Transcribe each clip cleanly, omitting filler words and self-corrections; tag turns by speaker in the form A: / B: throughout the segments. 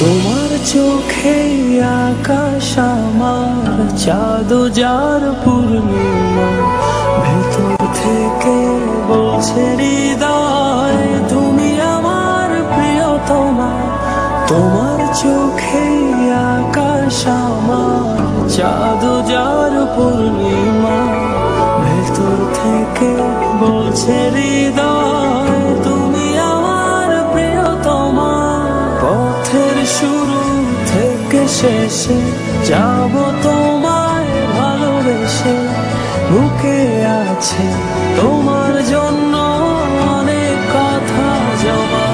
A: তোমার চোখে আকাশ আমার চাঁদ যার পূর্ণিমা, ভেতর থেকে বলছে হৃদয় তুমি আমার প্রিয়তমা। তোমার চোখে আকাশ আমার চাঁদ যার পূর্ণিমা, ভেতর থেকে বলছে হৃদয় তুমি আমার প্রিয়তমা। পথের শুরু থেকে শেষে যাব তোমায় ভালোবেসে, বুকে আছে তোমার জন্য অনেক কথা জমা।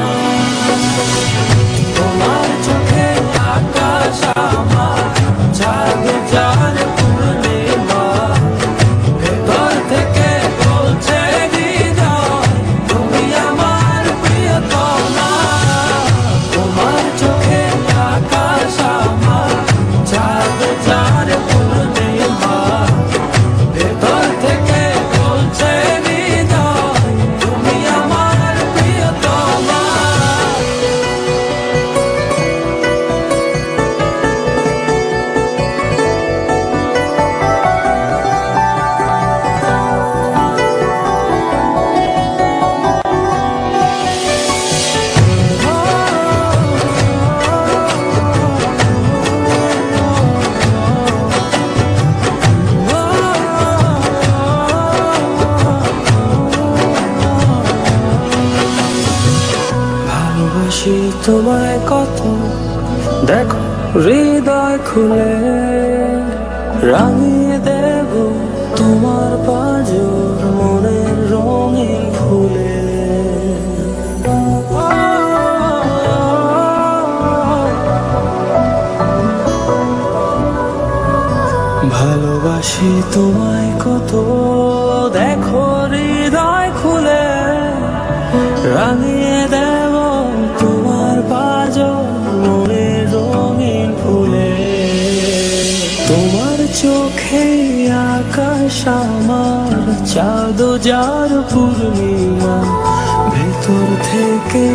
A: তোমার চোখে আকাশ আমার চাঁদ যার পূর্ণিমা, ভেতর থেকে বলছে হৃদয় তুমি আমার প্রিয়তমা। তোমার চোখে আকাশ আমার চাঁদ যার পূর্ণিমা, ভেতর থেকে বলছে হৃদয় তুমি আমার প্রিয়তমা। ভালোবাসি তোমায় কত, দেখো হৃদয় খুলে রাঙিয়ে দেব তোমার পাঁজর মনের রঙিন ফুলে। ভালোবাসি তোমায় কত, দেখো হৃদয় খুলে রাঙিয়ে দেব তোমার পাঁজর মনের রঙিন ফুলে। তোমার চোখে আকাশ আমার চাঁদ যার পূর্ণিমা, ভেতর থেকে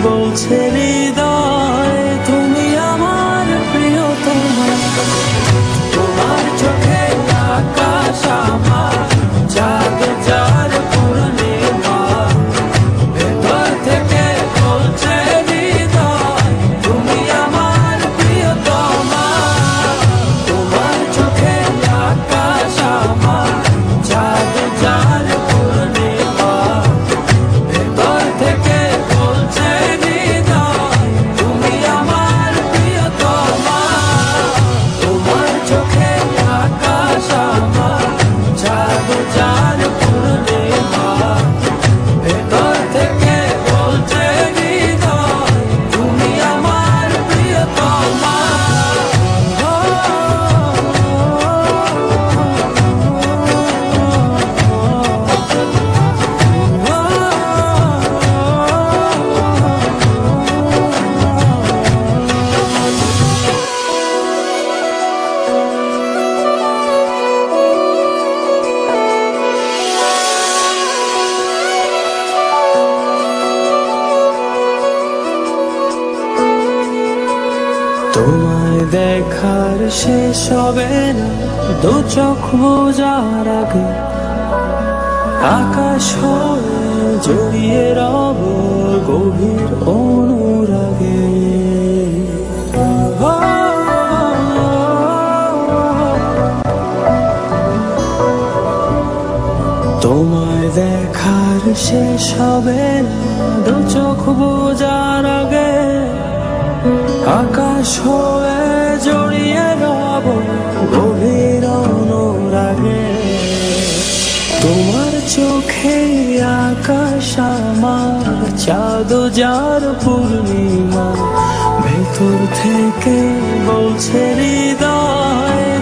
A: বলছে হৃদয় তুমি আমার প্রিয়তমা। তোমার চোখে আকাশ আমার চাঁদ যার পূর্ণিমা, ভেতর থেকে বলছে হৃদয় তুমি আমার প্রিয়তমা। তোমার চোখে আকাশ আমার চাঁদ যার পূর্ণিমা, ভেতর থেকে বলছে হৃদয় তুমি আমার প্রিয়তমা। তোমার চোখে আকাশ আমার চাঁদ যার পূর্ণিমা, ভেতর থেকে বলছে হৃদয় তুমি আমার প্রিয়তমা। তোমায় দেখার শেষ হবে না দু চোখ বোঝার আগে, আকাশ হয়ে জড়িয়ে রব গভীর অনুরাগে। তোমায় দেখার শেষ হবে না দু চোখ বোঝার আগে, আকাশ হয়ে জড়িয়ে রব গভীর অনুরাগে। তোমার চোখে আকাশ আমার চাঁদ যার পূর্ণিমা, ভেতর দূর থেকে বলছে হৃদয়